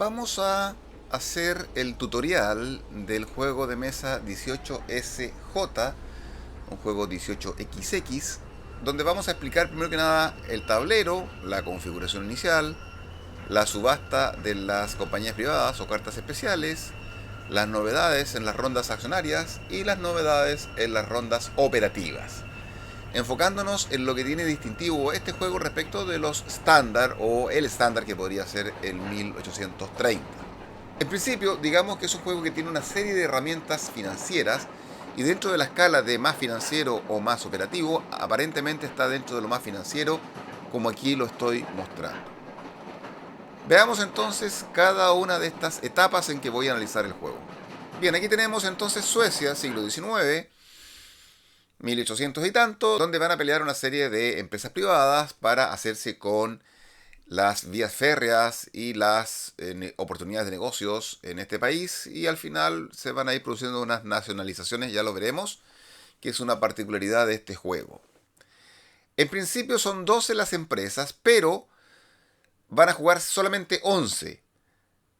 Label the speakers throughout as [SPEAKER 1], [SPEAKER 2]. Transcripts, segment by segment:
[SPEAKER 1] Vamos a hacer el tutorial del juego de mesa 18SJ, un juego 18XX, donde vamos a explicar primero que nada el tablero, la configuración inicial, la subasta de las compañías privadas o cartas especiales, las novedades en las rondas accionarias y las novedades en las rondas operativas, enfocándonos en lo que tiene distintivo este juego respecto de los estándar o el estándar que podría ser el 1830. En principio, digamos que es un juego que tiene una serie de herramientas financieras y dentro de la escala de más financiero o más operativo, aparentemente está dentro de lo más financiero, como aquí lo estoy mostrando. Veamos entonces cada una de estas etapas en que voy a analizar el juego. Bien, aquí tenemos entonces Suecia, siglo XIX, 1800 y tanto, donde van a pelear una serie de empresas privadas para hacerse con las vías férreas y las oportunidades de negocios en este país, y al final se van a ir produciendo unas nacionalizaciones, ya lo veremos, que es una particularidad de este juego. En principio son 12 las empresas, pero van a jugar solamente 11.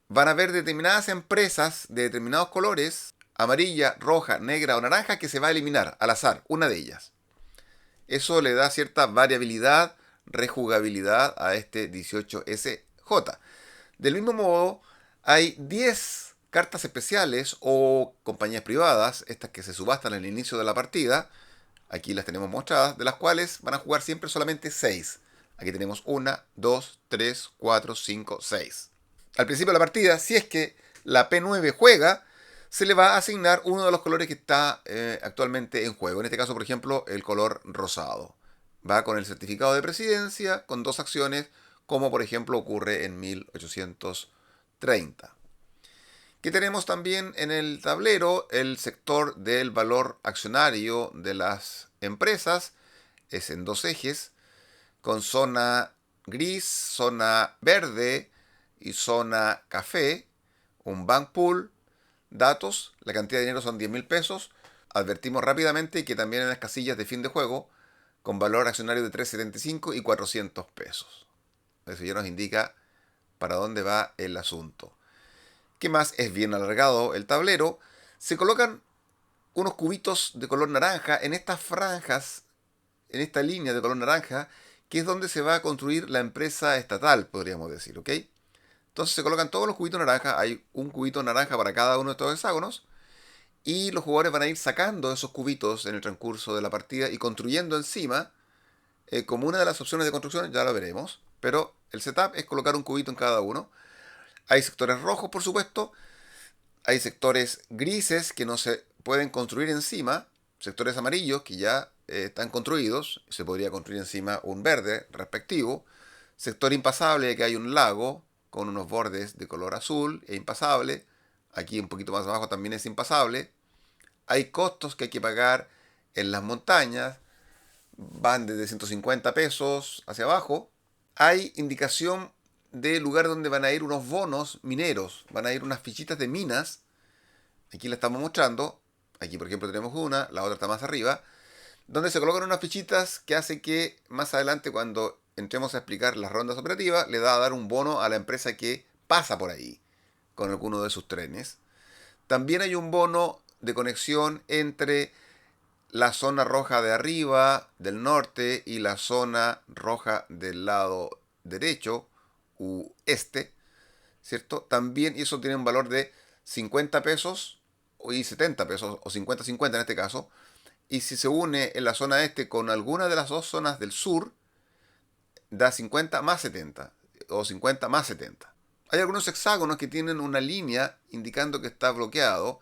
[SPEAKER 1] Van a haber determinadas empresas de determinados colores, amarilla, roja, negra o naranja, que se va a eliminar al azar, una de ellas. Eso le da cierta variabilidad, rejugabilidad a este 18SJ. Del mismo modo, hay 10 cartas especiales o compañías privadas, estas que se subastan al inicio de la partida. Aquí las tenemos mostradas, de las cuales van a jugar siempre solamente 6. Aquí tenemos 1, 2, 3, 4, 5, 6. Al principio de la partida, si es que la P9 juega, se le va a asignar uno de los colores que está actualmente en juego. En este caso, por ejemplo, el color rosado. Va con el certificado de presidencia, con 2 acciones, como por ejemplo ocurre en 1830. Que tenemos también en el tablero el sector del valor accionario de las empresas. Es en 2 ejes, con zona gris, zona verde y zona café. Un bank pool, datos, la cantidad de dinero son 10.000 pesos. Advertimos rápidamente que también en las casillas de fin de juego, con valor accionario de 375 y 400 pesos. Eso ya nos indica para dónde va el asunto. ¿Qué más? Es bien alargado el tablero. Se colocan unos cubitos de color naranja en estas franjas, en esta línea de color naranja, que es donde se va a construir la empresa estatal, podríamos decir, ¿ok? Entonces se colocan todos los cubitos naranjas, hay un cubito naranja para cada uno de estos hexágonos, y los jugadores van a ir sacando esos cubitos en el transcurso de la partida y construyendo encima, como una de las opciones de construcción, ya lo veremos, pero el setup es colocar un cubito en cada uno. Hay sectores rojos, por supuesto, hay sectores grises que no se pueden construir encima, sectores amarillos que ya están construidos, se podría construir encima un verde respectivo, sector impasable que hay un lago con unos bordes de color azul e impasable, aquí un poquito más abajo también es impasable, hay costos que hay que pagar en las montañas, van desde 150 pesos hacia abajo, hay indicación del lugar donde van a ir unos bonos mineros, van a ir unas fichitas de minas. Aquí la estamos mostrando. Aquí, por ejemplo, tenemos una, la otra está más arriba, donde se colocan unas fichitas que hace que más adelante, cuando entremos a explicar las rondas operativas, le da a dar un bono a la empresa que pasa por ahí con alguno de sus trenes. También hay un bono de conexión entre la zona roja de arriba, del norte, y la zona roja del lado derecho, u este, ¿cierto? También eso tiene un valor de 50 pesos y 70 pesos, o 50-50 en este caso. Y si se une en la zona este con alguna de las dos zonas del sur, da 50 más 70, o 50 más 70. Hay algunos hexágonos que tienen una línea indicando que está bloqueado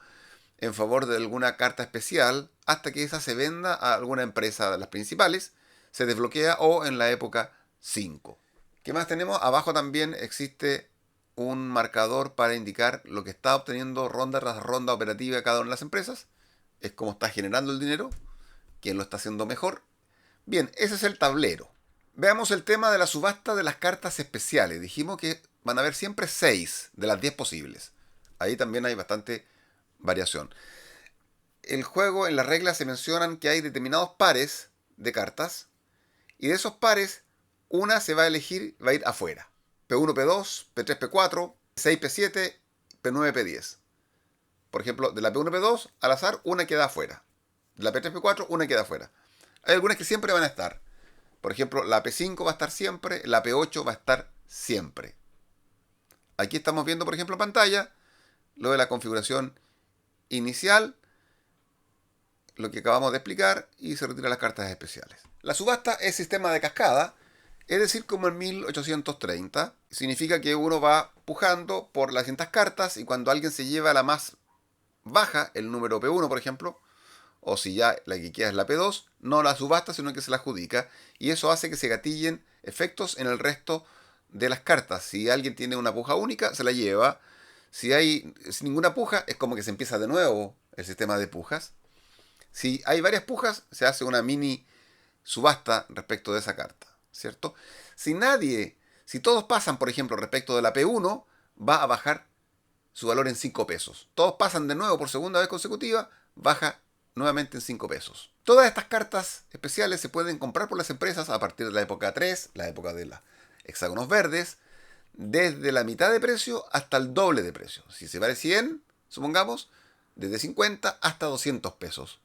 [SPEAKER 1] en favor de alguna carta especial hasta que esa se venda a alguna empresa de las principales, se desbloquea o en la época 5. ¿Qué más tenemos? Abajo también existe un marcador para indicar lo que está obteniendo ronda tras ronda operativa cada una de las empresas. Es como está generando el dinero, quién lo está haciendo mejor. Bien, ese es el tablero. Veamos el tema de la subasta de las cartas especiales. Dijimos que van a haber siempre 6 de las 10 posibles. Ahí también hay bastante variación. El juego, en las reglas se mencionan que hay determinados pares de cartas, y de esos pares, una se va a elegir, va a ir afuera. P1, P2, P3, P4. P6, P7, P9, P10. Por ejemplo, de la P1, P2, al azar, una queda afuera. De la P3, P4, una queda afuera. Hay algunas que siempre van a estar. Por ejemplo, la P5 va a estar siempre, la P8 va a estar siempre. Aquí estamos viendo, por ejemplo, en pantalla, lo de la configuración inicial, lo que acabamos de explicar, y se retiran las cartas especiales. La subasta es sistema de cascada, es decir, como en 1830. Significa que uno va pujando por las distintas cartas y cuando alguien se lleva la más baja, el número P1, por ejemplo, o si ya la que queda es la P2, no la subasta, sino que se la adjudica, y eso hace que se gatillen efectos en el resto de las cartas. Si alguien tiene una puja única, se la lleva. Si hay sin ninguna puja, es como que se empieza de nuevo el sistema de pujas. Si hay varias pujas, se hace una mini subasta respecto de esa carta, ¿cierto? Si todos pasan, por ejemplo, respecto de la P1, va a bajar su valor en 5 pesos. Todos pasan de nuevo por segunda vez consecutiva, baja nuevamente en 5 pesos. Todas estas cartas especiales se pueden comprar por las empresas a partir de la época 3, la época de los hexágonos verdes, desde la mitad de precio hasta el doble de precio. Si se vale 100, supongamos, desde 50 hasta 200 pesos.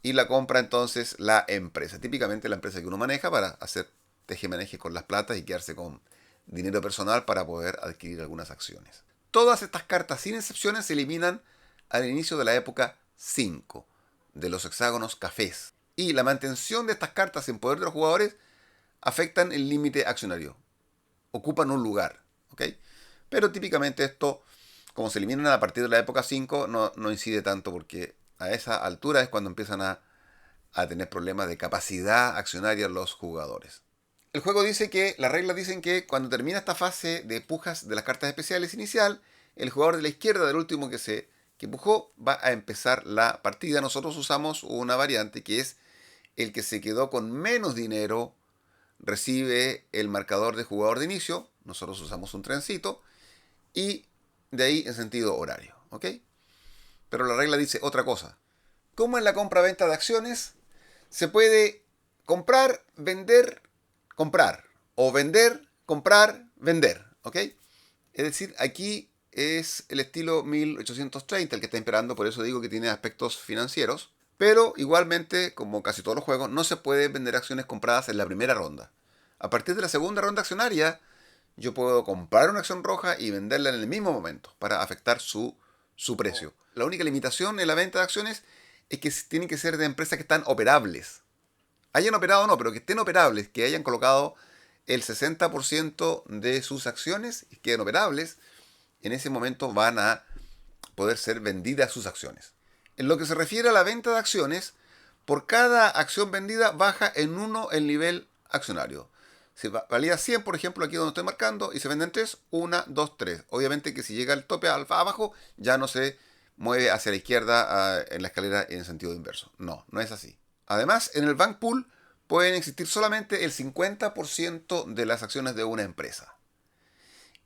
[SPEAKER 1] Y la compra entonces la empresa, típicamente la empresa que uno maneja para hacer teje-maneje con las platas y quedarse con dinero personal para poder adquirir algunas acciones. Todas estas cartas, sin excepciones, se eliminan al inicio de la época 5 de los hexágonos cafés. Y la mantención de estas cartas en poder de los jugadores afectan el límite accionario. Ocupan un lugar, ¿ok? Pero típicamente esto, como se eliminan a partir de la época 5, no incide tanto porque a esa altura es cuando empiezan a tener problemas de capacidad accionaria los jugadores. El juego dice que, las reglas dicen que cuando termina esta fase de pujas de las cartas especiales inicial, el jugador de la izquierda, del último que pujó, va a empezar la partida. Nosotros usamos una variante que es el que se quedó con menos dinero recibe el marcador de jugador de inicio. Nosotros usamos un trencito y de ahí en sentido horario, ¿ok? Pero la regla dice otra cosa. Como en la compra-venta de acciones, se puede comprar, vender, comprar. O vender, comprar, vender. ¿Ok? Es decir, aquí es el estilo 1830 el que está imperando, por eso digo que tiene aspectos financieros. Pero igualmente, como casi todos los juegos, no se puede vender acciones compradas en la primera ronda. A partir de la segunda ronda accionaria, yo puedo comprar una acción roja y venderla en el mismo momento para afectar su precio. La única limitación en la venta de acciones es que tienen que ser de empresas que están operables. Hayan operado o no, pero que estén operables, que hayan colocado el 60% de sus acciones y queden operables, en ese momento van a poder ser vendidas sus acciones. En lo que se refiere a la venta de acciones, por cada acción vendida baja en 1 el nivel accionario. Si valía 100, por ejemplo, aquí donde estoy marcando, y se venden 3, 1, 2, 3. Obviamente que si llega al tope abajo, ya no se mueve hacia la izquierda en la escalera en sentido inverso. No es así. Además, en el Bank Pool pueden existir solamente el 50% de las acciones de una empresa.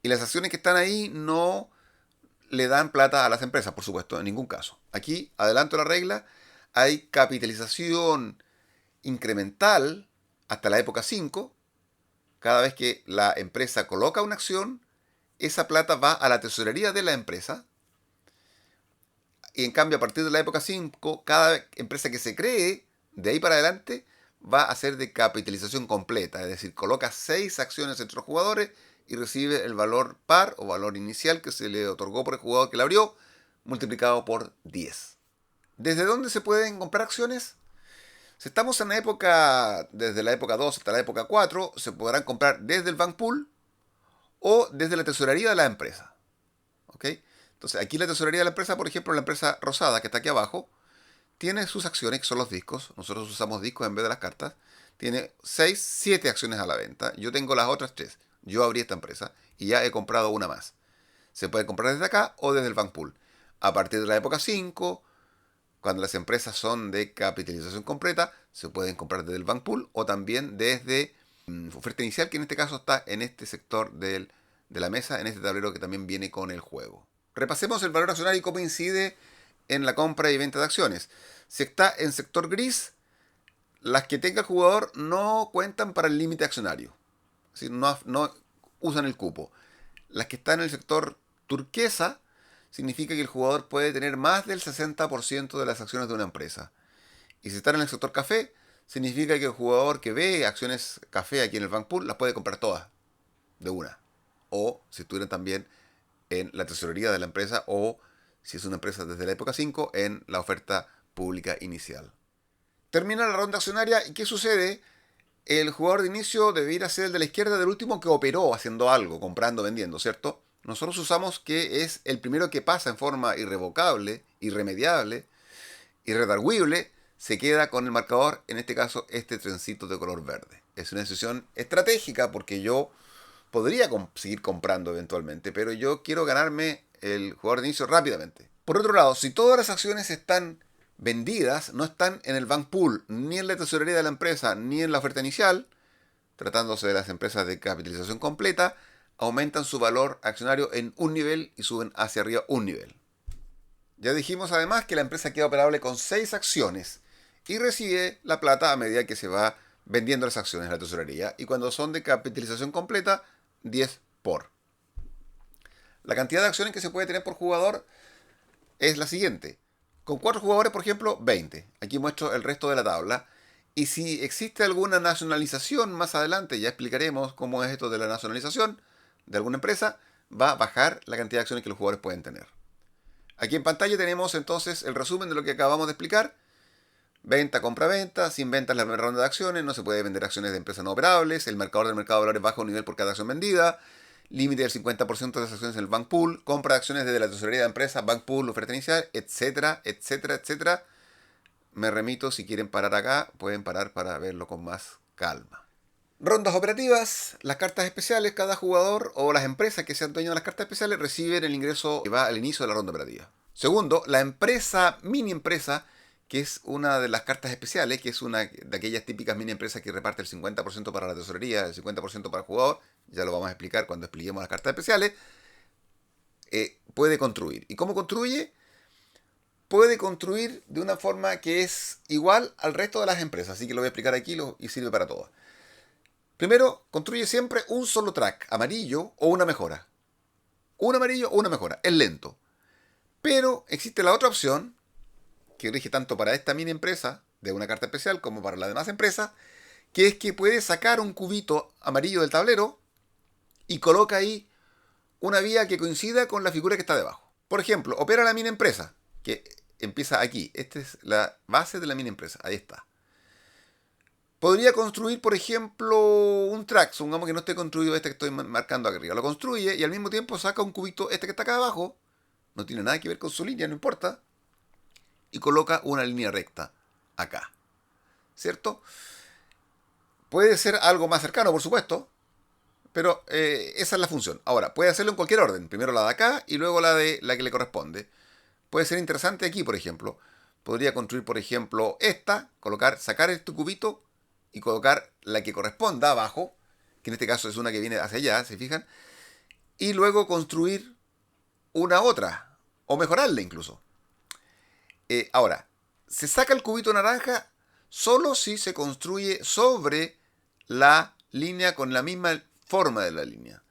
[SPEAKER 1] Y las acciones que están ahí no le dan plata a las empresas, por supuesto, en ningún caso. Aquí, adelanto la regla, hay capitalización incremental hasta la época 5. Cada vez que la empresa coloca una acción, esa plata va a la tesorería de la empresa. Y en cambio, a partir de la época 5, cada empresa que se cree, de ahí para adelante, va a ser de capitalización completa. Es decir, coloca 6 acciones entre los jugadores y recibe el valor par o valor inicial que se le otorgó por el jugador que la abrió, multiplicado por 10. ¿Desde dónde se pueden comprar acciones? Si estamos en la época, desde la época 2 hasta la época 4, se podrán comprar desde el Bank Pool o desde la tesorería de la empresa. ¿Ok? Entonces, aquí la tesorería de la empresa, por ejemplo, la empresa rosada que está aquí abajo, tiene sus acciones, que son los discos. Nosotros usamos discos en vez de las cartas. Tiene 6, 7 acciones a la venta. Yo tengo las otras 3. Yo abrí esta empresa y ya he comprado una más. Se puede comprar desde acá o desde el Bank Pool. A partir de la época 5, cuando las empresas son de capitalización completa, se pueden comprar desde el Bank Pool o también desde oferta inicial, que en este caso está en este sector de la mesa, en este tablero que también viene con el juego. Repasemos el valor accionario y cómo incide en la compra y venta de acciones. Si está en sector gris, las que tenga el jugador no cuentan para el límite accionario. Es decir, no usan el cupo. Las que están en el sector turquesa significa que el jugador puede tener más del 60% de las acciones de una empresa. Y si están en el sector café, significa que el jugador que ve acciones café aquí en el Bank Pool las puede comprar todas de una. O si estuvieran también en la tesorería de la empresa o si es una empresa desde la época 5 en la oferta pública inicial. Termina la ronda accionaria y ¿qué sucede? El jugador de inicio debería ser el de la izquierda del último que operó haciendo algo, comprando, vendiendo, ¿cierto? Nosotros usamos que es el primero que pasa en forma irrevocable, irremediable, irredarguible, se queda con el marcador, en este caso este trencito de color verde. Es una decisión estratégica porque yo podría seguir comprando eventualmente, pero yo quiero ganarme el jugador de inicio rápidamente. Por otro lado, si todas las acciones están vendidas, no están en el bank pool, ni en la tesorería de la empresa, ni en la oferta inicial, tratándose de las empresas de capitalización completa, aumentan su valor accionario en un nivel y suben hacia arriba un nivel. Ya dijimos además que la empresa queda operable con 6 acciones y recibe la plata a medida que se va vendiendo las acciones en la tesorería y cuando son de capitalización completa, 10 por. La cantidad de acciones que se puede tener por jugador es la siguiente. Con 4 jugadores, por ejemplo, 20. Aquí muestro el resto de la tabla. Y si existe alguna nacionalización más adelante, ya explicaremos cómo es esto de la nacionalización de alguna empresa, va a bajar la cantidad de acciones que los jugadores pueden tener. Aquí en pantalla tenemos entonces el resumen de lo que acabamos de explicar. Venta, compra, venta. Sin ventas la primera ronda de acciones. No se puede vender acciones de empresas no operables. El marcador del mercado de valores baja un nivel por cada acción vendida. Límite del 50% de las acciones en el Bank Pool. Compra de acciones desde la tesorería de empresa, Bank Pool, oferta inicial, etcétera, etcétera, etcétera. Me remito, si quieren parar acá, pueden parar para verlo con más calma. Rondas operativas. Las cartas especiales, cada jugador o las empresas que sean dueños de las cartas especiales reciben el ingreso que va al inicio de la ronda operativa. Segundo, la empresa, mini empresa, que es una de las cartas especiales, que es una de aquellas típicas mini empresas que reparte el 50% para la tesorería, el 50% para el jugador, ya lo vamos a explicar cuando expliquemos las cartas especiales, puede construir. ¿Y cómo construye? Puede construir de una forma que es igual al resto de las empresas, así que lo voy a explicar aquí y sirve para todas. Primero, construye siempre un solo track, amarillo o una mejora. Un amarillo o una mejora, es lento. Pero existe la otra opción, que rige tanto para esta mini empresa de una carta especial como para las demás empresas, que es que puede sacar un cubito amarillo del tablero y coloca ahí una vía que coincida con la figura que está debajo. Por ejemplo, opera la mini empresa, que empieza aquí. Esta es la base de la mini empresa, ahí está. Podría construir, por ejemplo, un track, supongamos que no esté construido este que estoy marcando aquí arriba. Lo construye y al mismo tiempo saca un cubito, este que está acá abajo, no tiene nada que ver con su línea, no importa, y coloca una línea recta acá. ¿Cierto? Puede ser algo más cercano, por supuesto, pero esa es la función. Ahora, puede hacerlo en cualquier orden. Primero la de acá y luego la de la que le corresponde. Puede ser interesante aquí, por ejemplo. Podría construir, por ejemplo, esta, sacar este cubito y colocar la que corresponda abajo, que en este caso es una que viene hacia allá, ¿se fijan? Y luego construir una otra, o mejorarla incluso. Ahora, se saca el cubito naranja solo si se construye sobre la línea con la misma forma de la línea.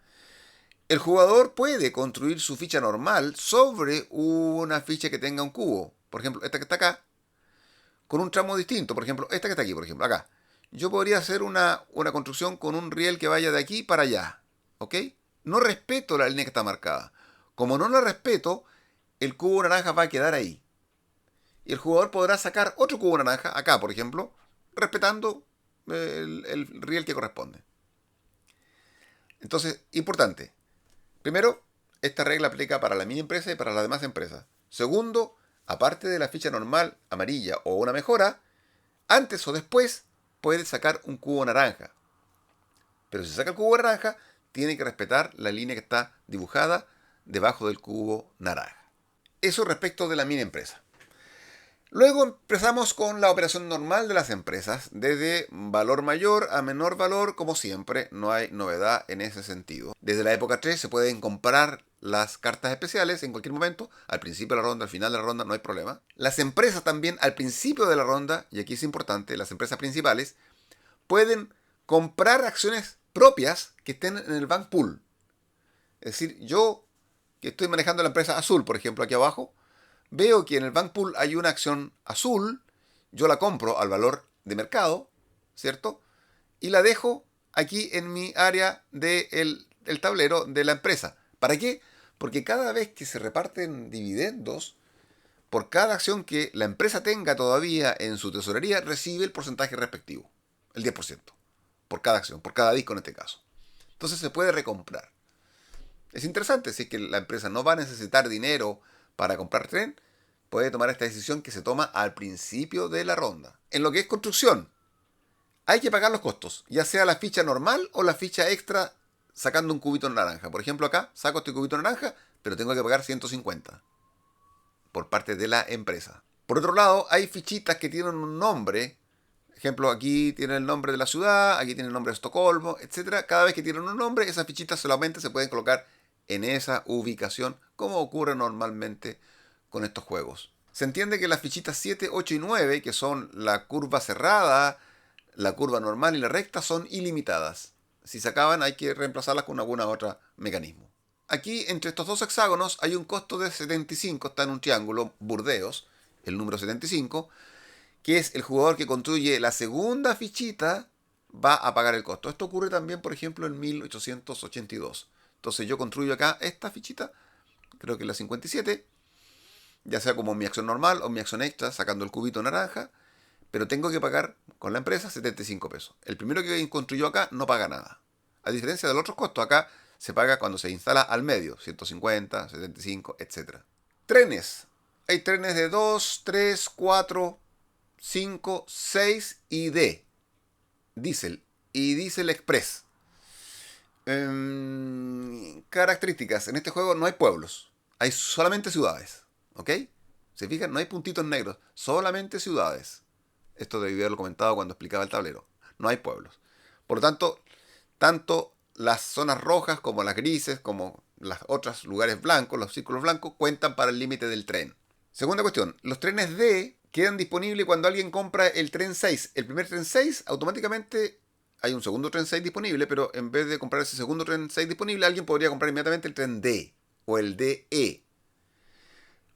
[SPEAKER 1] El jugador puede construir su ficha normal sobre una ficha que tenga un cubo. Por ejemplo, esta que está acá, con un tramo distinto. Por ejemplo, esta que está aquí, por ejemplo, acá. Yo podría hacer una construcción con un riel que vaya de aquí para allá. ¿Ok? No respeto la línea que está marcada. Como no la respeto, el cubo naranja va a quedar ahí. Y el jugador podrá sacar otro cubo naranja, acá por ejemplo, respetando el riel que corresponde. Entonces, importante. Primero, esta regla aplica para la mini empresa y para las demás empresas. Segundo, aparte de la ficha normal amarilla o una mejora, antes o después puede sacar un cubo naranja. Pero si saca el cubo naranja, tiene que respetar la línea que está dibujada debajo del cubo naranja. Eso respecto de la mini empresa. Luego empezamos con la operación normal de las empresas, desde valor mayor a menor valor, como siempre, no hay novedad en ese sentido. Desde la época 3 se pueden comprar las cartas especiales en cualquier momento, al principio de la ronda, al final de la ronda, no hay problema. Las empresas también al principio de la ronda, y aquí es importante, las empresas principales, pueden comprar acciones propias que estén en el Bank Pool. Es Es decir, yo que estoy manejando la empresa azul, por ejemplo, aquí abajo, veo que en el Bank Pool hay una acción azul, yo la compro al valor de mercado, ¿cierto? Y la dejo aquí en mi área del el tablero de la empresa. ¿Para qué? Porque cada vez que se reparten dividendos, por cada acción que la empresa tenga todavía en su tesorería, recibe el porcentaje respectivo, el 10%, por cada acción, por cada disco en este caso. Entonces se puede recomprar. Es interesante, si es que la empresa no va a necesitar dinero para comprar tren, puede tomar esta decisión que se toma al principio de la ronda. En lo que es construcción, hay que pagar los costos, ya sea la ficha normal o la ficha extra sacando un cubito naranja. Por ejemplo, acá saco este cubito naranja, pero tengo que pagar 150 por parte de la empresa. Por otro lado, hay fichitas que tienen un nombre. Ejemplo, aquí tiene el nombre de la ciudad, aquí tiene el nombre de Estocolmo, etcétera. Cada vez que tienen un nombre, esas fichitas solamente se pueden colocar en esa ubicación, como ocurre normalmente con estos juegos. Se entiende que las fichitas 7, 8 y 9, que son la curva cerrada, la curva normal y la recta, son ilimitadas. Si se acaban, hay que reemplazarlas con algún otro mecanismo. Aquí, entre estos dos hexágonos, hay un costo de 75, está en un triángulo, Burdeos, el número 75, que es el jugador que construye la segunda fichita, va a pagar el costo. Esto ocurre también, por ejemplo, en 1882. Entonces yo construyo acá esta fichita, creo que es la 57, ya sea como mi acción normal o mi acción extra, sacando el cubito naranja, pero tengo que pagar con la empresa 75 pesos. El primero que construyó acá no paga nada. A diferencia del otro costo, acá se paga cuando se instala al medio, 150, 75, etc. Trenes. Hay trenes de 2, 3, 4, 5, 6 y D. Diesel y Diesel Express. Características. En este juego no hay pueblos. Hay solamente ciudades. ¿Ok? ¿Se fijan? No hay puntitos negros. Solamente ciudades. Esto debí haberlo comentado cuando explicaba el tablero. No hay pueblos. Por lo tanto, tanto las zonas rojas como las grises, como los otros lugares blancos, los círculos blancos, cuentan para el límite del tren. Segunda cuestión. Los trenes D quedan disponibles cuando alguien compra el tren 6. El primer tren 6, automáticamente hay un segundo tren 6 disponible, pero en vez de comprar ese segundo tren 6 disponible, alguien podría comprar inmediatamente el tren D o el DE.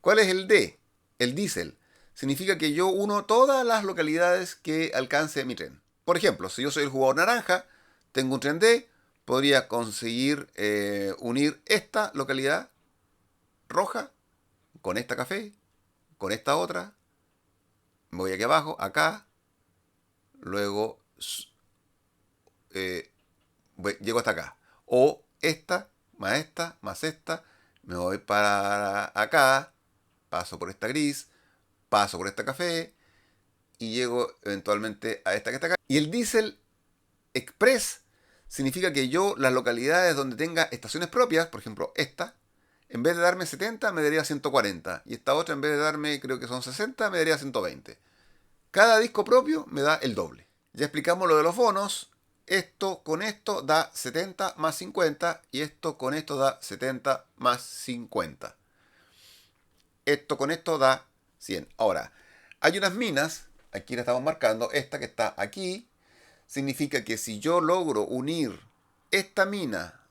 [SPEAKER 1] ¿Cuál es el D? El diésel. Significa que yo uno todas las localidades que alcance mi tren. Por ejemplo, si yo soy el jugador naranja, tengo un tren D, podría conseguir unir esta localidad roja con esta café, con esta otra. Me voy aquí abajo, acá, luego llego hasta acá. O esta, más esta, me voy para acá, paso por esta gris, paso por esta café y llego eventualmente a esta que está acá. Y el Diesel Express significa que yo las localidades donde tenga estaciones propias, por ejemplo esta, en vez de darme 70 me daría 140. Y esta otra en vez de darme, creo que son 60, me daría 120. Cada disco propio me da el doble. Ya explicamos lo de los bonos. Esto con esto da 70 más 50 y esto con esto da 70 más 50. Esto con esto da 100. Ahora, hay unas minas, aquí la estamos marcando, esta que está aquí, significa que si yo logro unir esta mina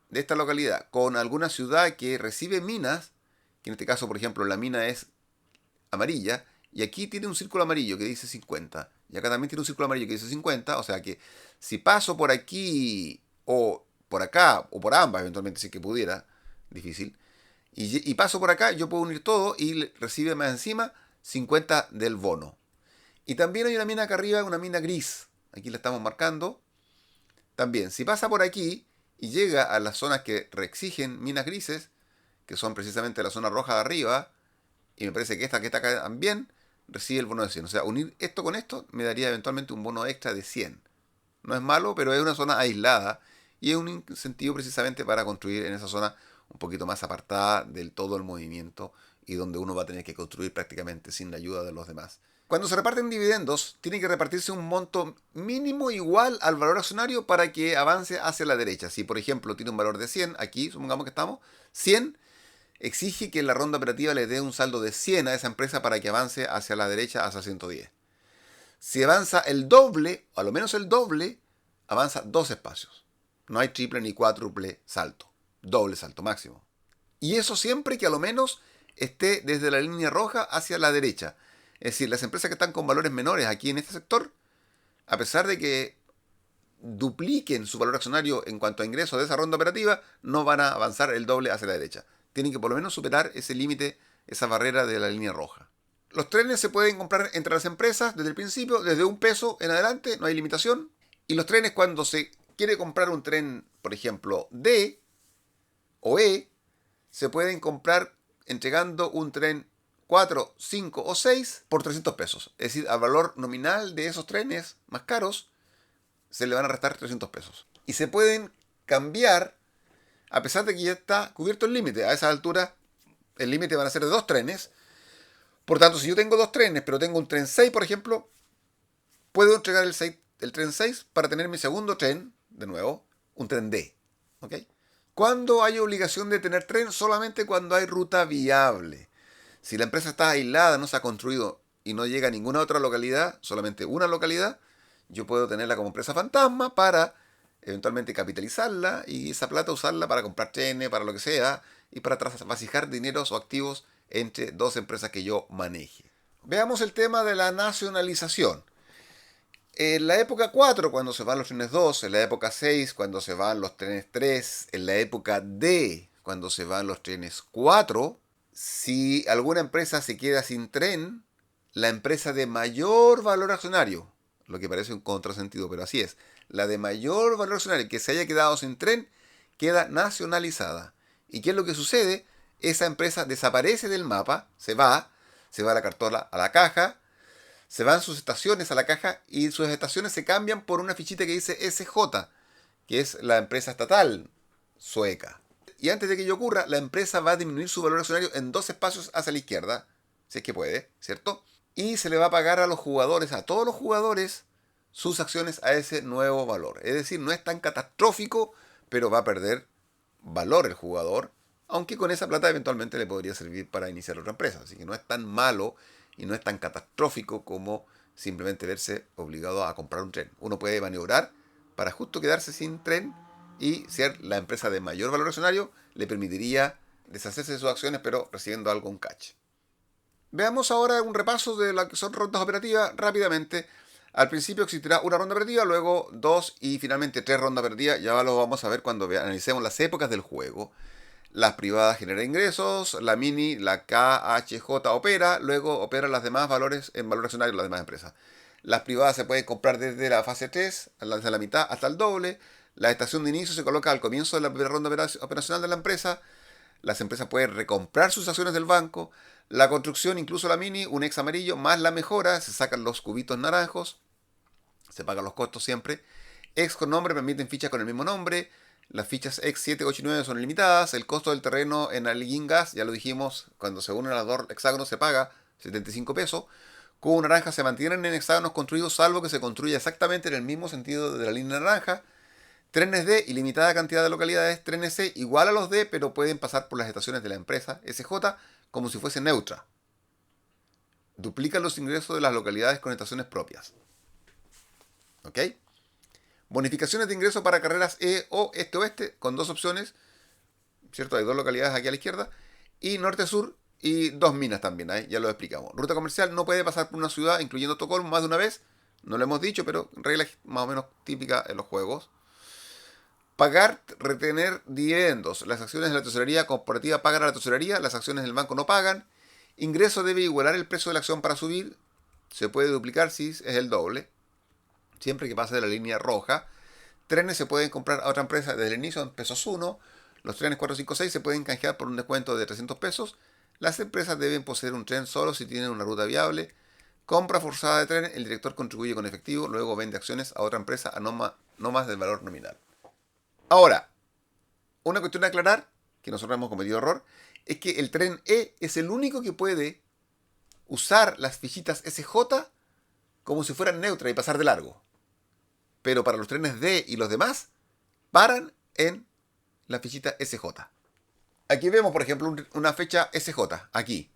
[SPEAKER 1] de esta localidad con alguna ciudad que recibe minas, que en este caso, por ejemplo, la mina es amarilla, y aquí tiene un círculo amarillo que dice 50, y acá también tiene un círculo amarillo que dice 50, o sea que si paso por aquí, o por acá, o por ambas, eventualmente si es que pudiera, difícil, y paso por acá, yo puedo unir todo y recibe más encima 50 del bono. Y también hay una mina acá arriba, una mina gris, aquí la estamos marcando. También, si pasa por aquí y llega a las zonas que exigen minas grises, que son precisamente la zona roja de arriba, y me parece que esta que está acá también, recibe el bono de 100. O sea, unir esto con esto me daría eventualmente un bono extra de 100. No es malo, pero es una zona aislada y es un incentivo precisamente para construir en esa zona un poquito más apartada del todo el movimiento y donde uno va a tener que construir prácticamente sin la ayuda de los demás. Cuando se reparten dividendos, tiene que repartirse un monto mínimo igual al valor accionario para que avance hacia la derecha. Si, por ejemplo, tiene un valor de 100, aquí supongamos que estamos, 100, exige que la ronda operativa le dé un saldo de 100 a esa empresa para que avance hacia la derecha, hacia 110. Si avanza el doble, o a lo menos el doble, avanza dos espacios. No hay triple ni cuádruple salto. doble salto máximo. Y eso siempre que a lo menos esté desde la línea roja hacia la derecha. Es decir, las empresas que están con valores menores aquí en este sector, a pesar de que dupliquen su valor accionario en cuanto a ingresos de esa ronda operativa, no van a avanzar el doble hacia la derecha. Tienen que por lo menos superar ese límite, esa barrera de la línea roja. Los trenes se pueden comprar entre las empresas desde el principio, desde $1 en adelante, no hay limitación. Y los trenes, cuando se quiere comprar un tren, por ejemplo, D o E, se pueden comprar entregando un tren 4, 5 o 6 por $300. Es decir, al valor nominal de esos trenes más caros se le van a restar $300. Y se pueden cambiar a pesar de que ya está cubierto el límite. A esa altura el límite van a ser de 2 trenes. Por tanto, si yo tengo 2 trenes, pero tengo un tren 6, por ejemplo, puedo entregar el tren 6 para tener mi segundo tren, de nuevo, un tren D. ¿Ok? ¿Cuándo hay obligación de tener tren? Solamente cuando hay ruta viable. Si la empresa está aislada, no se ha construido y no llega a ninguna otra localidad, solamente una localidad, yo puedo tenerla como empresa fantasma para eventualmente capitalizarla y esa plata usarla para comprar trenes, para lo que sea, y para trasvasijar dineros o activos entre dos empresas que yo maneje. Veamos el tema de la nacionalización. En la época 4, cuando se van los trenes 2, en la época 6, cuando se van los trenes 3, en la época D, cuando se van los trenes 4, si alguna empresa se queda sin tren, la empresa de mayor valor accionario, lo que parece un contrasentido, pero así es, la de mayor valor accionario que se haya quedado sin tren, queda nacionalizada. ¿Y qué es lo que sucede? Esa empresa desaparece del mapa, se va a la cartola, a la caja, se van sus estaciones a la caja y sus estaciones se cambian por una fichita que dice SJ, que es la empresa estatal sueca. Y antes de que ello ocurra, la empresa va a disminuir su valor accionario en 2 espacios hacia la izquierda, si es que puede, ¿cierto? Y se le va a pagar a los jugadores, a todos los jugadores, sus acciones a ese nuevo valor. Es decir, no es tan catastrófico, pero va a perder valor el jugador, aunque con esa plata eventualmente le podría servir para iniciar otra empresa. Así que no es tan malo y no es tan catastrófico como simplemente verse obligado a comprar un tren. Uno puede maniobrar para justo quedarse sin tren y ser la empresa de mayor valor accionario le permitiría deshacerse de sus acciones pero recibiendo algo en cash. Veamos ahora un repaso de lo que son rondas operativas rápidamente. Al principio existirá una ronda operativa, luego 2 y finalmente 3 rondas operativas. Ya lo vamos a ver cuando analicemos las épocas del juego. Las privadas generan ingresos, la mini, la KHJ opera, luego operan las demás valores en valor accionario las demás empresas. Las privadas se pueden comprar desde la fase 3, desde la mitad hasta el doble. La estación de inicio se coloca al comienzo de la primera ronda operacional de la empresa. Las empresas pueden recomprar sus acciones del banco. La construcción, incluso la mini, un ex amarillo, más la mejora, se sacan los cubitos naranjos, se pagan los costos siempre. Ex con nombre permiten fichas con el mismo nombre. Las fichas X 7, 8 y 9 son limitadas. El costo del terreno en Alguín Gas, ya lo dijimos, cuando se unen a los dos hexágonos se paga $75. Cubo naranja se mantienen en hexágonos construidos salvo que se construya exactamente en el mismo sentido de la línea naranja. Trenes D, ilimitada cantidad de localidades. Trenes C, igual a los D, pero pueden pasar por las estaciones de la empresa SJ como si fuese neutra. Duplican los ingresos de las localidades con estaciones propias. ¿Ok? Bonificaciones de ingreso para carreras E o este-oeste con 2 opciones, ¿cierto? Hay 2 localidades aquí a la izquierda, y norte-sur y 2 minas también, ¿eh? Ya lo explicamos. Ruta comercial no puede pasar por una ciudad, incluyendo Estocolmo, más de una vez, no lo hemos dicho, pero regla más o menos típica en los juegos. Pagar, retener dividendos. Las acciones de la tesorería corporativa pagan a la tesorería, las acciones del banco no pagan. Ingreso debe igualar el precio de la acción para subir, se puede duplicar si es el doble, siempre que pase de la línea roja. Trenes se pueden comprar a otra empresa desde el inicio en pesos 1. Los trenes 4, 5, 6 se pueden canjear por un descuento de $300. Las empresas deben poseer un tren solo si tienen una ruta viable. Compra forzada de tren, el director contribuye con efectivo, luego vende acciones a otra empresa a no más del valor nominal. Ahora, una cuestión a aclarar, que nosotros hemos cometido error, es que el tren E es el único que puede usar las fichitas SJ como si fueran neutras y pasar de largo. Pero para los trenes D y los demás, paran en la fichita SJ. Aquí vemos, por ejemplo, una fecha SJ, aquí.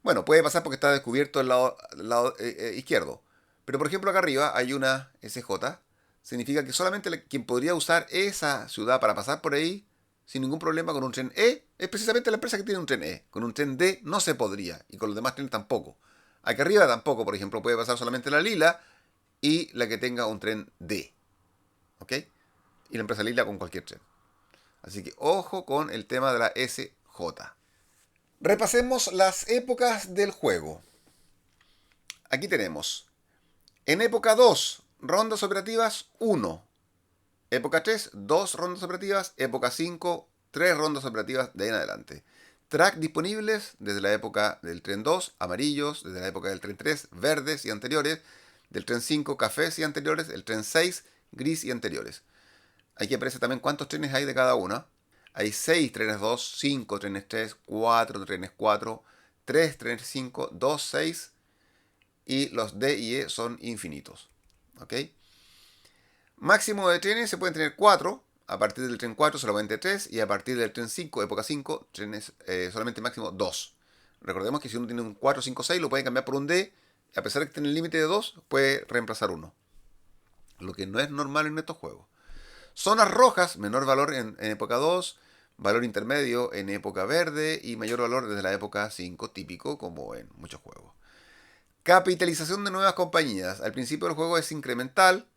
[SPEAKER 1] Bueno, puede pasar porque está descubierto el lado izquierdo. Pero, por ejemplo, acá arriba hay una SJ. Significa que solamente quien podría usar esa ciudad para pasar por ahí sin ningún problema con un tren E. Es precisamente la empresa que tiene un tren E. Con un tren D no se podría, y con los demás trenes tampoco. Aquí arriba tampoco, por ejemplo, puede pasar solamente la Lila y la que tenga un tren D. ¿Ok? Y la empresa Lila con cualquier tren. Así que ojo con el tema de la SJ. Repasemos las épocas del juego. Aquí tenemos, en época 2, rondas operativas 1. Época 3, 2 rondas operativas. Época 5, 3 rondas operativas de ahí en adelante. Track disponibles desde la época del tren 2, amarillos, desde la época del tren 3, verdes y anteriores, del tren 5, cafés y anteriores, el tren 6, gris y anteriores. Aquí aparece también cuántos trenes hay de cada una. Hay 6 trenes 2, 5 trenes 3, 4 trenes 4, 3 trenes 5, 2, 6 y los D y E son infinitos. ¿Ok? Máximo de trenes se pueden tener 4. A partir del tren 4 solamente 3 y a partir del tren 5, época 5, trenes solamente máximo 2. Recordemos que si uno tiene un 4, 5, 6 lo puede cambiar por un D. A pesar de que tiene el límite de 2, puede reemplazar uno. Lo que no es normal en estos juegos. Zonas rojas, menor valor en época 2, valor intermedio en época verde y mayor valor desde la época 5, típico como en muchos juegos. Capitalización de nuevas compañías. Al principio del juego es incremental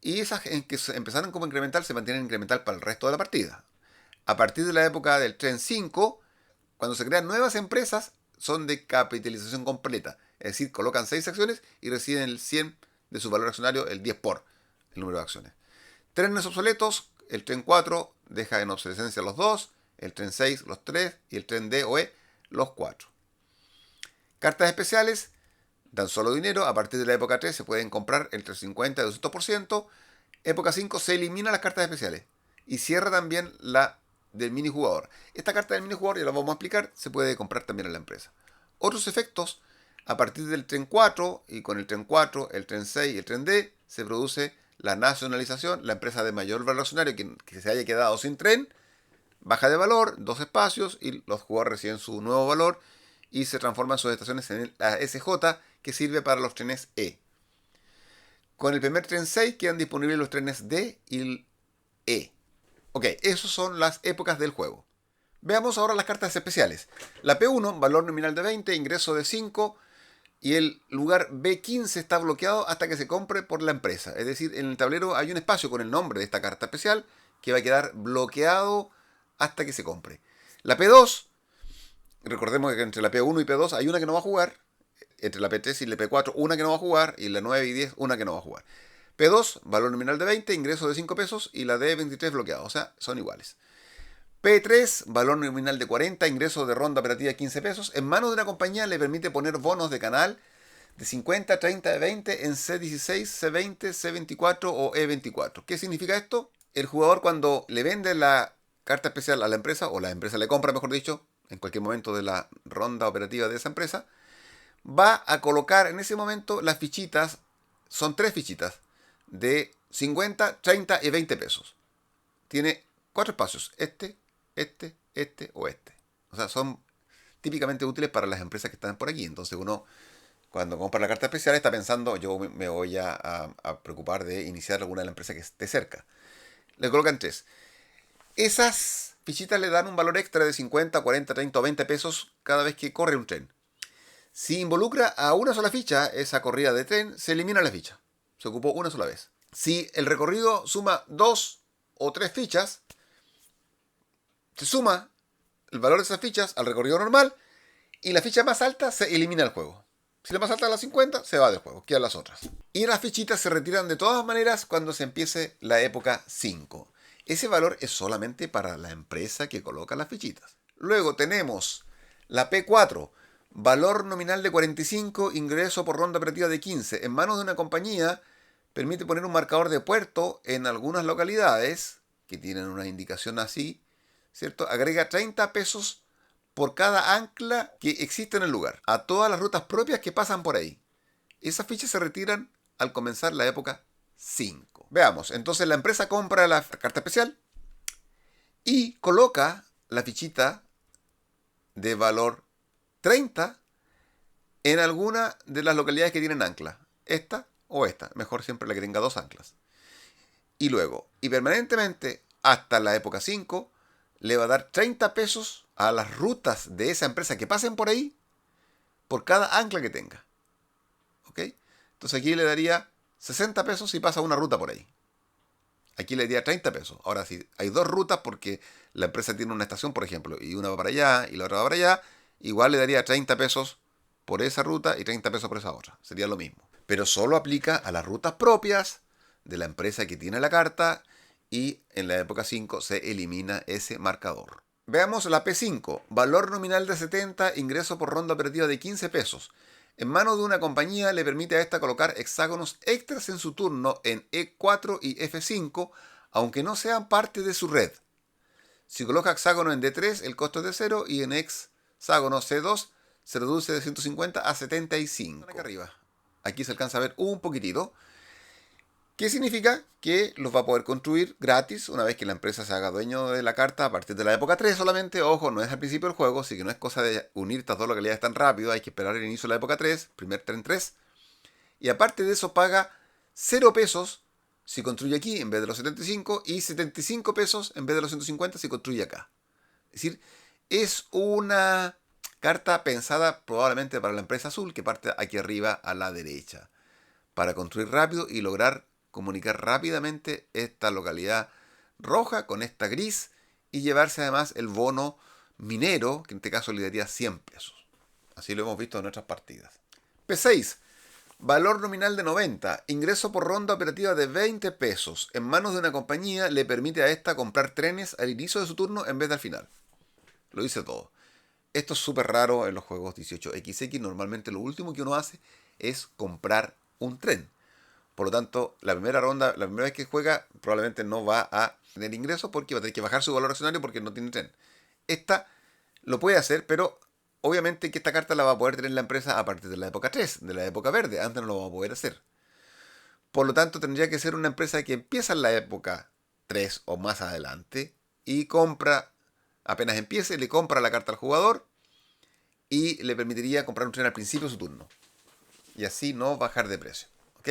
[SPEAKER 1] y esas en que empezaron como incremental se mantienen incremental para el resto de la partida. A partir de la época del tren 5, cuando se crean nuevas empresas, son de capitalización completa. Es decir, colocan 6 acciones y reciben el 100 de su valor accionario, el 10 por el número de acciones. Trenes obsoletos, el tren 4 deja en obsolescencia los 2, el tren 6 los 3 y el tren D o E los 4. Cartas especiales, dan solo dinero. A partir de la época 3 se pueden comprar entre 50 y 200%. Época 5 se eliminan las cartas especiales y cierra también la del minijugador. Esta carta del minijugador, ya la vamos a explicar, se puede comprar también en la empresa. Otros efectos, a partir del tren 4 y con el tren 4, el tren 6 y el tren D, se produce la nacionalización. La empresa de mayor valor accionario que se haya quedado sin tren baja de valor 2 espacios y los jugadores reciben su nuevo valor y se transforman sus estaciones en la SJ, que sirve para los trenes E. Con el primer tren 6 quedan disponibles los trenes D y E. Ok, esas son las épocas del juego. Veamos ahora las cartas especiales. La P1, valor nominal de 20, ingreso de 5, y el lugar B15 está bloqueado hasta que se compre por la empresa. Es decir, en el tablero hay un espacio con el nombre de esta carta especial que va a quedar bloqueado hasta que se compre. La P2, recordemos que entre la P1 y P2 hay una que no va a jugar. Entre la P3 y la P4 una que no va a jugar. Y la 9 y 10 una que no va a jugar. P2, valor nominal de 20, ingreso de 5 pesos. Y la D23 bloqueado. O sea, son iguales. P3, valor nominal de 40, ingreso de ronda operativa de 15 pesos. En manos de una compañía le permite poner bonos de canal de 50, 30, de 20 en C16, C20, C24 o E24. ¿Qué significa esto? El jugador cuando le vende la carta especial a la empresa, o la empresa le compra, mejor dicho, en cualquier momento de la ronda operativa de esa empresa, va a colocar en ese momento las fichitas, son 3 fichitas, de 50, 30 y 20 pesos. Tiene 4 espacios, este o este. O sea, son típicamente útiles para las empresas que están por aquí. Entonces uno, cuando compra la carta especial, está pensando, yo me voy a preocupar de iniciar alguna de las empresas que esté cerca. Le colocan 3. Esas fichitas le dan un valor extra de 50, 40, 30 o 20 pesos cada vez que corre un tren. Si involucra a una sola ficha esa corrida de tren, se elimina la ficha. Se ocupó una sola vez. Si el recorrido suma 2 o 3 fichas, se suma el valor de esas fichas al recorrido normal y la ficha más alta se elimina del juego. Si la más alta es la 50, se va del juego, quedan las otras. Y las fichitas se retiran de todas maneras cuando se empiece la época 5. Ese valor es solamente para la empresa que coloca las fichitas. Luego tenemos la P4, valor nominal de 45, ingreso por ronda operativa de 15. En manos de una compañía permite poner un marcador de puerto en algunas localidades que tienen una indicación así, ¿cierto? Agrega 30 pesos por cada ancla que existe en el lugar, a todas las rutas propias que pasan por ahí. Esas fichas se retiran al comenzar la época 5. Veamos, entonces la empresa compra la carta especial y coloca la fichita de valor 30 en alguna de las localidades que tienen ancla. Esta o esta, mejor siempre la que tenga 2 anclas. Y luego, y permanentemente, hasta la época 5, le va a dar 30 pesos a las rutas de esa empresa que pasen por ahí por cada ancla que tenga. ¿Ok? Entonces aquí le daría 60 pesos si pasa una ruta por ahí. Aquí le daría 30 pesos. Ahora, si hay dos rutas porque la empresa tiene una estación, por ejemplo, y una va para allá y la otra va para allá, igual le daría 30 pesos por esa ruta y 30 pesos por esa otra. Sería lo mismo. Pero solo aplica a las rutas propias de la empresa que tiene la carta y en la época 5 se elimina ese marcador. Veamos la P5. Valor nominal de 70, ingreso por ronda operativa de 15 pesos. En manos de una compañía le permite a esta colocar hexágonos extras en su turno en E4 y F5, aunque no sean parte de su red. Si coloca hexágono en D3, el costo es de 0 y en hexágono C2 se reduce de 150 a 75. Acá arriba. Aquí se alcanza a ver un poquitito. ¿Qué significa? Que los va a poder construir gratis una vez que la empresa se haga dueño de la carta a partir de la época 3 solamente. Ojo, no es al principio del juego, así que no es cosa de unir estas dos localidades tan rápido. Hay que esperar el inicio de la época 3, primer tren 3. Y aparte de eso paga 0 pesos si construye aquí en vez de los 75 y 75 pesos en vez de los 150 si construye acá. Es decir, es una carta pensada probablemente para la empresa azul que parte aquí arriba a la derecha. Para construir rápido y lograr comunicar rápidamente esta localidad roja con esta gris y llevarse además el bono minero, que en este caso le daría 100 pesos. Así lo hemos visto en nuestras partidas. P6. Valor nominal de 90. Ingreso por ronda operativa de 20 pesos. En manos de una compañía le permite a esta comprar trenes al inicio de su turno en vez del final. Lo dice todo. Esto es súper raro en los juegos 18XX. Normalmente lo último que uno hace es comprar un tren. Por lo tanto, la primera ronda, la primera vez que juega, probablemente no va a tener ingresos porque va a tener que bajar su valor accionario porque no tiene tren. Esta lo puede hacer, pero obviamente que esta carta la va a poder tener la empresa a partir de la época 3, de la época verde. Antes no lo va a poder hacer. Por lo tanto, tendría que ser una empresa que empieza en la época 3 o más adelante y compra, apenas empiece, le compra la carta al jugador y le permitiría comprar un tren al principio de su turno. Y así no bajar de precio. ¿Ok?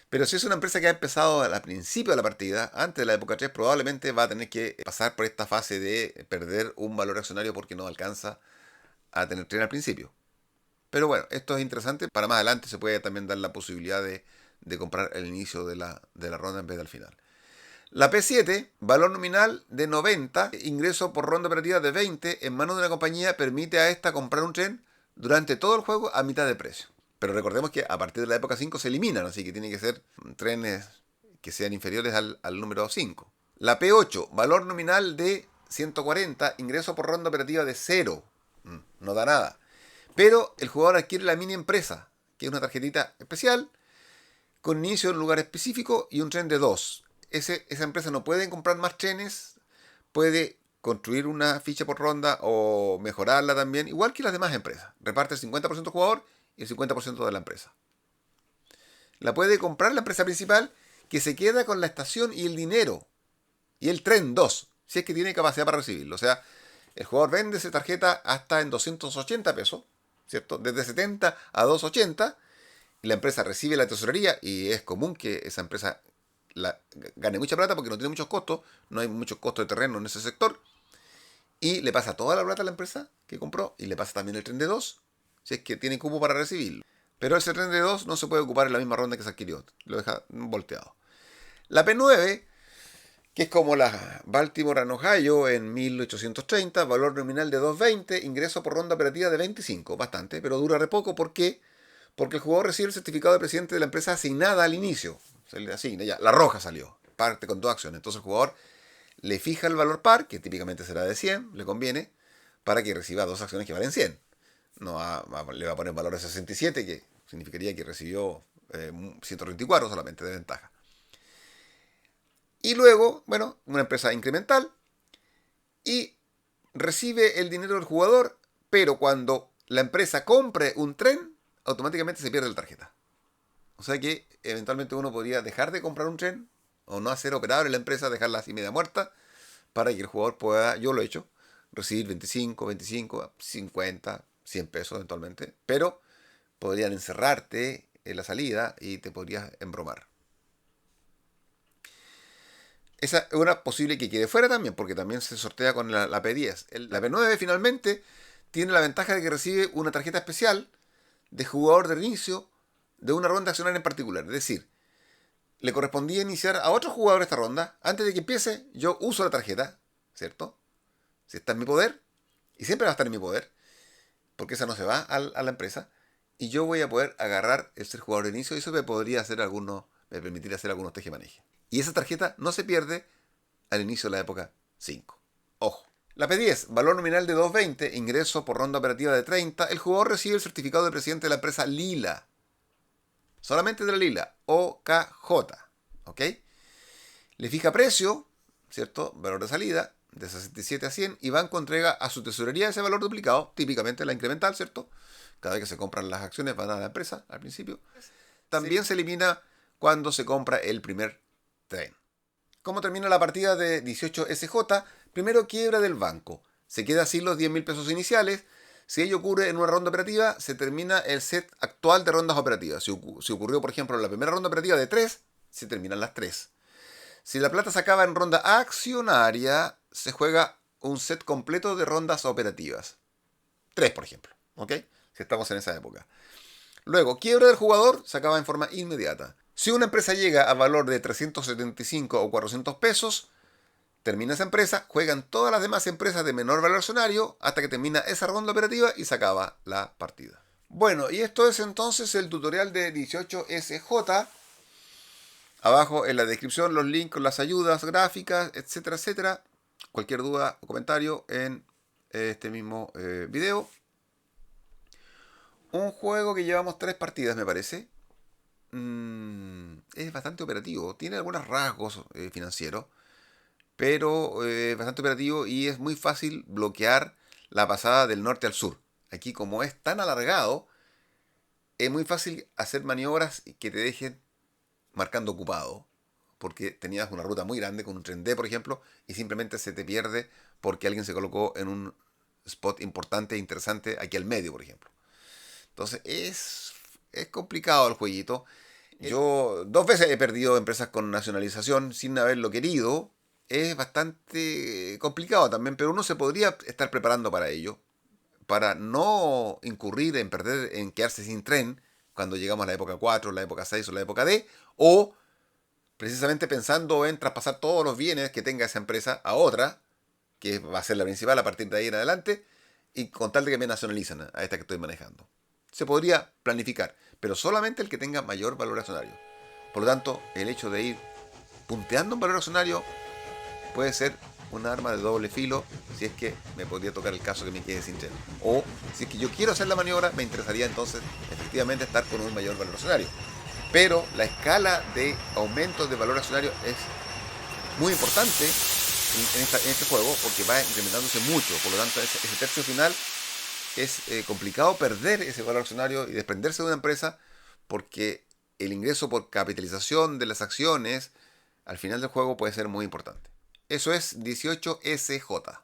[SPEAKER 1] Pero si es una empresa que ha empezado al principio de la partida, antes de la época 3, probablemente va a tener que pasar por esta fase de perder un valor accionario porque no alcanza a tener tren al principio. Pero bueno, esto es interesante. Para más adelante se puede también dar la posibilidad de comprar el inicio de la ronda en vez del final. La P7, valor nominal de 90, ingreso por ronda operativa de 20, en manos de una compañía permite a esta comprar un tren durante todo el juego a mitad de precio. Pero recordemos que a partir de la época 5 se eliminan, así que tiene que ser trenes que sean inferiores al número 5. La P8, valor nominal de 140, ingreso por ronda operativa de 0. No da nada. Pero el jugador adquiere la mini empresa, que es una tarjetita especial, con inicio en un lugar específico y un tren de 2. Esa empresa no puede comprar más trenes, puede construir una ficha por ronda o mejorarla también, igual que las demás empresas. Reparte el 50% del jugador y el 50% de la empresa. La puede comprar la empresa principal, que se queda con la estación y el dinero. Y el tren 2, si es que tiene capacidad para recibirlo. O sea, el jugador vende esa tarjeta hasta en 280 pesos, ¿cierto? Desde 70 a 280. Y la empresa recibe la tesorería y es común que esa empresa gane mucha plata porque no tiene muchos costos. No hay muchos costos de terreno en ese sector. Y le pasa toda la plata a la empresa que compró y le pasa también el tren de 2, si es que tiene cupo para recibirlo. Pero ese tren de 2 no se puede ocupar en la misma ronda que se adquirió. Lo deja volteado. La P9, que es como la Baltimore and Ohio en 1830, valor nominal de 220, ingreso por ronda operativa de 25, bastante, pero dura re poco. ¿Por qué? Porque el jugador recibe el certificado de presidente de la empresa asignada al inicio. Se le asigna ya. La roja salió, parte con 2 acciones. Entonces el jugador le fija el valor par, que típicamente será de 100, le conviene, para que reciba 2 acciones que valen 100. No le va a poner valor de 67, que significaría que recibió 134 solamente de ventaja. Y luego, bueno, una empresa incremental y recibe el dinero del jugador, pero cuando la empresa compre un tren, automáticamente se pierde la tarjeta. O sea que eventualmente uno podría dejar de comprar un tren o no hacer operable la empresa, dejarla así media muerta, para que el jugador pueda, yo lo he hecho, recibir 25, 50, 100 pesos eventualmente, pero podrían encerrarte en la salida y te podrías embromar. Esa es una posible que quede fuera también, porque también se sortea con la P10. La P9 finalmente tiene la ventaja de que recibe una tarjeta especial de jugador de inicio de una ronda accionaria en particular. Es decir, le correspondía iniciar a otro jugador esta ronda. Antes de que empiece, yo uso la tarjeta, ¿cierto? Si está en mi poder, y siempre va a estar en mi poder, porque esa no se va a la empresa, y yo voy a poder agarrar el ser jugador de inicio y eso me permitiría hacer algunos tejemanejes. Y esa tarjeta no se pierde al inicio de la época 5. Ojo. La P10, valor nominal de 2.20, ingreso por ronda operativa de 30, el jugador recibe el certificado de presidente de la empresa Lila. Solamente de la Lila, OKJ. ¿Ok? Le fija precio, ¿cierto? Valor de salida, de 67 a 100, y banco entrega a su tesorería ese valor duplicado, típicamente la incremental, ¿cierto? Cada vez que se compran las acciones van a la empresa al principio. También se elimina cuando se compra el primer tren. ¿Cómo termina la partida de 18SJ? Primero quiebra del banco. Se queda así los 10.000 pesos iniciales. Si ello ocurre en una ronda operativa, se termina el set actual de rondas operativas. Si ocurrió, por ejemplo, en la primera ronda operativa de 3, se terminan las 3. Si la plata se acaba en ronda accionaria, se juega un set completo de rondas operativas. 3, por ejemplo. ¿Ok? Si estamos en esa época. Luego, quiebra del jugador, se acaba en forma inmediata. Si una empresa llega a valor de 375 o 400 pesos, termina esa empresa, juegan todas las demás empresas de menor valor accionario hasta que termina esa ronda operativa y se acaba la partida. Bueno, y esto es entonces el tutorial de 18SJ. Abajo en la descripción los links con las ayudas gráficas, etcétera, etcétera. Cualquier duda o comentario en este mismo video. Un juego que llevamos 3 partidas, me parece. Es bastante operativo. Tiene algunos rasgos financieros, pero es bastante operativo y es muy fácil bloquear la pasada del norte al sur. Aquí, como es tan alargado, es muy fácil hacer maniobras que te dejen marcando ocupado, porque tenías una ruta muy grande con un tren D, por ejemplo, y simplemente se te pierde porque alguien se colocó en un spot importante e interesante aquí al medio, por ejemplo. Entonces es complicado el jueguito. Yo 2 veces he perdido empresas con nacionalización sin haberlo querido. Es bastante complicado también, pero uno se podría estar preparando para ello, para no incurrir en perder, en quedarse sin tren cuando llegamos a la época 4, la época 6 o la época D, o precisamente pensando en traspasar todos los bienes que tenga esa empresa a otra, que va a ser la principal a partir de ahí en adelante, y con tal de que me nacionalizan a esta que estoy manejando. Se podría planificar, pero solamente el que tenga mayor valor accionario. Por lo tanto, el hecho de ir punteando un valor accionario puede ser un arma de doble filo si es que me podría tocar el caso que me quede sin tren. O si es que yo quiero hacer la maniobra, me interesaría entonces efectivamente estar con un mayor valor accionario. Pero la escala de aumento de valor accionario es muy importante en este juego porque va incrementándose mucho. Por lo tanto, ese tercio final es complicado perder ese valor accionario y desprenderse de una empresa porque el ingreso por capitalización de las acciones al final del juego puede ser muy importante. Eso es 18SJ.